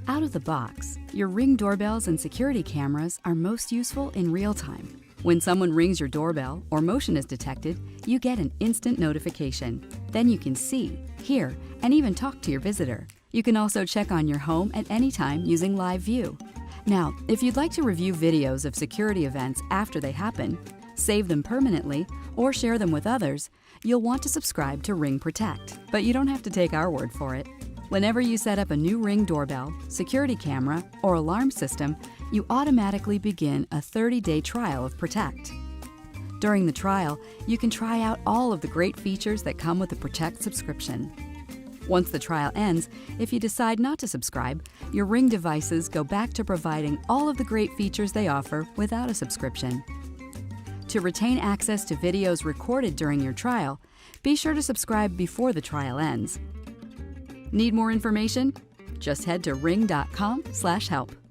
Out of the box, your Ring doorbells and security cameras are most useful in real time. When someone rings your doorbell or motion is detected, you get an instant notification. Then you can see, hear, and even talk to your visitor. You can also check on your home at any time using Live View. Now, if you'd like to review videos of security events after they happen, save them permanently, or share them with others, you'll want to subscribe to Ring Protect. But you don't have to take our word for it. Whenever you set up a new Ring doorbell, security camera, or alarm system, you automatically begin a 30-day trial of Protect. During the trial, you can try out all of the great features that come with the Protect subscription. Once the trial ends, if you decide not to subscribe, your Ring devices go back to providing all of the great features they offer without a subscription. To retain access to videos recorded during your trial, be sure to subscribe before the trial ends. Need more information? Just head to ring.com/help.